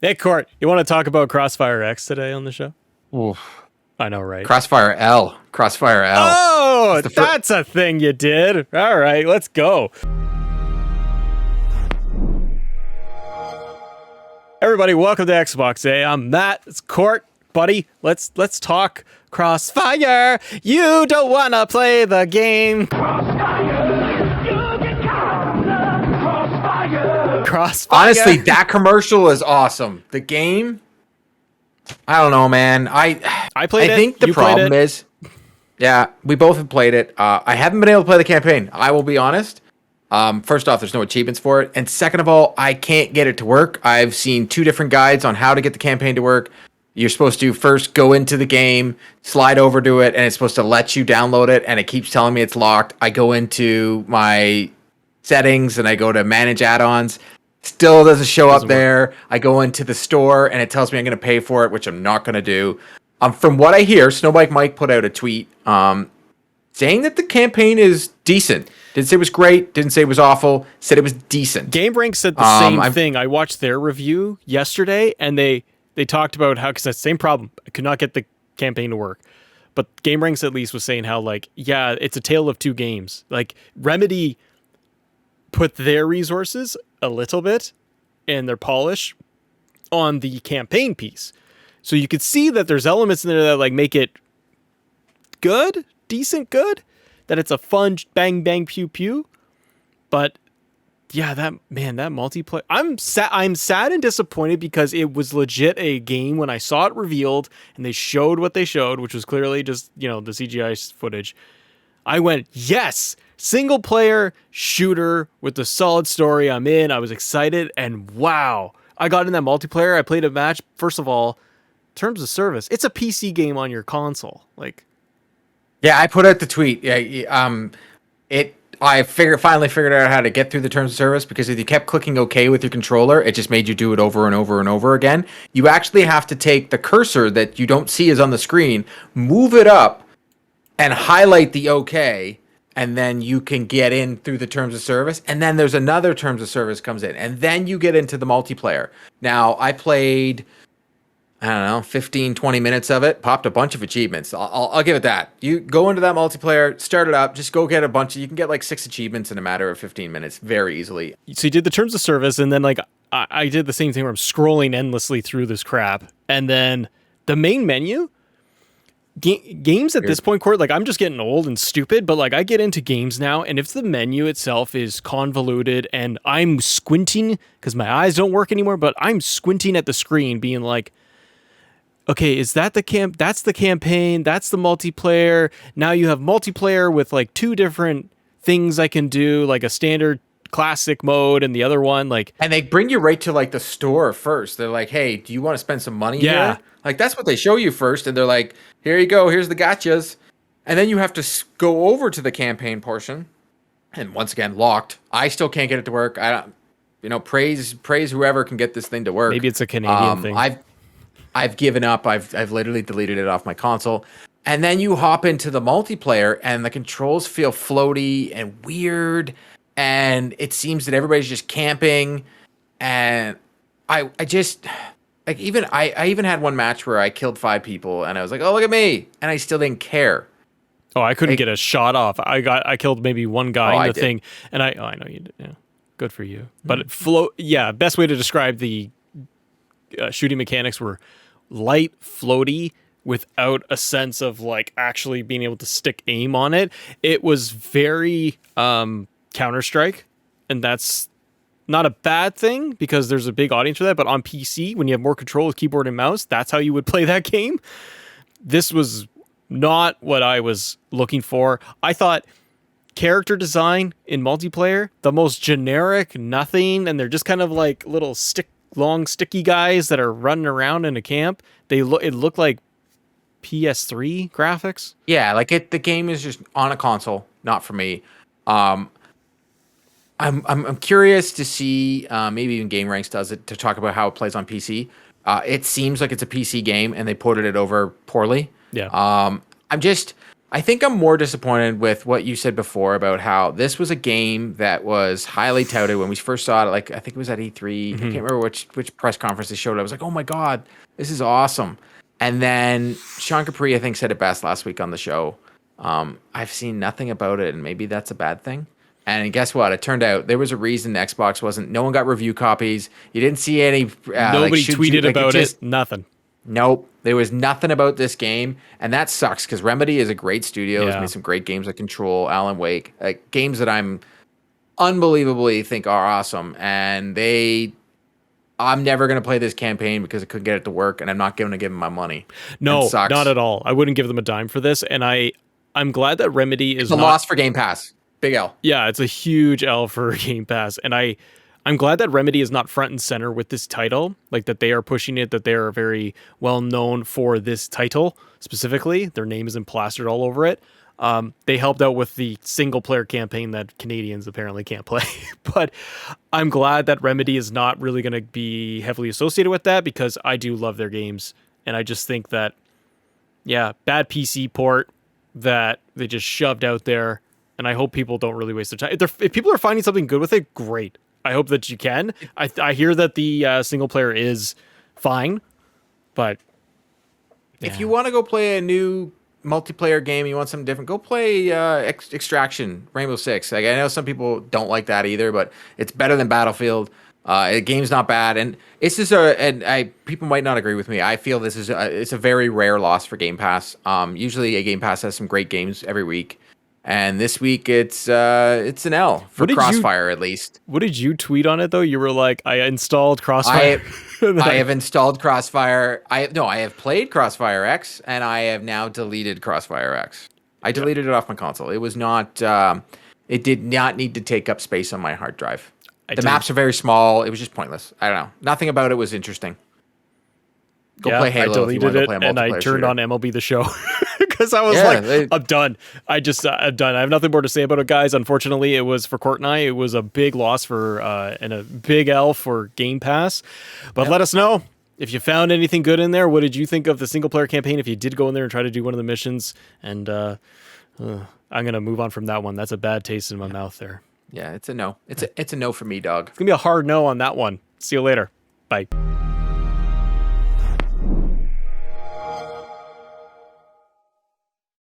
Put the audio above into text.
Hey, Court, you want to talk about Crossfire X today on the show? Oof. I know, right? Crossfire L. Crossfire L. Oh, It's the that's a thing you did. All right, let's go. Everybody, welcome to Xbox A. I'm Matt. It's Court, buddy. Let's talk Crossfire. You don't wanna play the game. Crossfire. Honestly, that commercial is awesome. The game, I don't know, man. I played it. I think the You played problem it. is, yeah, we both have played it. I haven't been able to play the campaign. I will be honest. First off, there's no achievements for it, and second of all, I can't get it to work. I've seen 2 different guides on how to get the campaign to work. You're supposed to first go into the game, slide over to it, and it's supposed to let you download it, and it keeps telling me it's locked. I go into my settings and I go to manage add-ons. Still doesn't show up there. I go into the store and it tells me I'm going to pay for it, which I'm not going to do. From what I hear, Snowbike Mike put out a tweet saying that the campaign is decent. Didn't say it was great. Didn't say it was awful. Said it was decent. GameRank said the same thing. I watched their review yesterday, and they talked about how, because that's the same problem. I could not get the campaign to work. But GameRanks at least was saying how, like, yeah, it's a tale of two games. Like, Remedy put their resources a little bit and their polish on the campaign piece. So you could see that there's elements in there that like make it good, decent good, that it's a fun bang bang pew pew. But yeah, that multiplayer, I'm sad and disappointed because it was legit a game when I saw it revealed and they showed what they showed, which was clearly just, the CGI footage. I went, yes, single player shooter with a solid story. I'm in. I was excited, and wow, I got in that multiplayer. I played a match. First of all, terms of service, it's a PC game on your console. Like, Yeah, I put out the tweet. Yeah, I finally figured out how to get through the terms of service, because if you kept clicking OK with your controller, it just made you do it over and over and over again. You actually have to take the cursor that you don't see is on the screen, move it up, and highlight the OK, and then you can get in through the terms of service. And then there's another terms of service comes in, and then you get into the multiplayer. Now, I played, I don't know, 15, 20 minutes of it, popped a bunch of achievements. I'll give it that. You go into that multiplayer, start it up, just go get you can get like 6 achievements in a matter of 15 minutes very easily. So you did the terms of service, and then like I did the same thing where I'm scrolling endlessly through this crap. And then the main menu, games at this point, Court, like I'm just getting old and stupid, but like I get into games now, and if the menu itself is convoluted and I'm squinting because my eyes don't work anymore, but I'm squinting at the screen being like, okay, is that that's the campaign, that's the multiplayer. Now you have multiplayer with like 2 different things I can do, like a standard classic mode and the other one, like, and they bring you right to like the store first. They're like, hey, do you want to spend some money Yeah. here? Like, that's what they show you first, and they're like, here you go, here's the gotchas. And then you have to go over to the campaign portion, and once again, locked. I still can't get it to work. I don't, praise whoever can get this thing to work. maybe it's a Canadian thing. I've given up. I've literally deleted it off my console. And then you hop into the multiplayer, and the controls feel floaty and weird, and it seems that everybody's just camping. And I just, like, I even had one match where I killed 5 people, and I was like, oh, look at me, and I still didn't care. Oh, I couldn't get a shot off. I killed maybe one guy in the did. thing, and I know you did. Yeah, good for you. But best way to describe the shooting mechanics were light, floaty, without a sense of like actually being able to stick aim on it. It was very Counter-Strike, and that's not a bad thing because there's a big audience for that. But on PC, when you have more control with keyboard and mouse, that's how you would play that game. This was not what I was looking for. I thought character design in multiplayer, the most generic, nothing, and they're just kind of like little long sticky guys that are running around in a camp. It looked like PS3 graphics. Yeah, like the game is just on a console, not for me. I'm curious to see, maybe even GameRanks does it, to talk about how it plays on PC. It seems like it's a PC game, and they ported it over poorly. Yeah. I'm just, I think I'm more disappointed with what you said before about how this was a game that was highly touted when we first saw it. Like, I think it was at E3. I can't remember which press conference they showed it. I was like, oh my God, this is awesome. And then Sean Capri, I think, said it best last week on the show. I've seen nothing about it, and maybe that's a bad thing. And guess what? It turned out there was a reason Xbox wasn't. No one got review copies. You didn't see any. Nobody tweeted about it. Nothing. Nope. There was nothing about this game, and that sucks because Remedy is a great studio. Yeah. It's made some great games like Control, Alan Wake, like games that I'm unbelievably think are awesome. And I'm never going to play this campaign because I couldn't get it to work, and I'm not going to give them my money. No, not at all. I wouldn't give them a dime for this, and I'm glad that Remedy is a loss for Game Pass. Big L. Yeah, it's a huge L for Game Pass, and I'm glad that Remedy is not front and center with this title, like that they are pushing it, that they are very well known for this title specifically. Their name isn't plastered all over it. They helped out with the single player campaign that Canadians apparently can't play, but I'm glad that Remedy is not really going to be heavily associated with that because I do love their games. And I just think that, yeah, bad PC port that they just shoved out there. And I hope people don't really waste their time. If people are finding something good with it, great. I hope that you can. I hear that the single player is fine, but yeah. If you want to go play a new multiplayer game, you want something different, go play Extraction, Rainbow Six. Like, I know some people don't like that either, but it's better than Battlefield. The game's not bad, and it's just people might not agree with me. I feel this is it's a very rare loss for Game Pass. Usually, a Game Pass has some great games every week. And this week it's an L for Crossfire at least. What did you tweet on it though? You were like, I installed Crossfire. I have installed Crossfire. I have played Crossfire X, and I have now deleted Crossfire X. I deleted it off my console. It was not. It did not need to take up space on my hard drive. The maps are very small. It was just pointless. I don't know. Nothing about it was interesting. Go play Halo. I deleted it and I turned on MLB The Show. Because I was I'm done. I'm done. I have nothing more to say about it, guys. Unfortunately, it was for Court and I. It was a big loss for and a big L for Game Pass. But let us know if you found anything good in there. What did you think of the single player campaign? If you did go in there and try to do one of the missions, and I'm gonna move on from that one. That's a bad taste in my mouth there. Yeah, it's a no. It's a no for me, dog. It's gonna be a hard no on that one. See you later. Bye.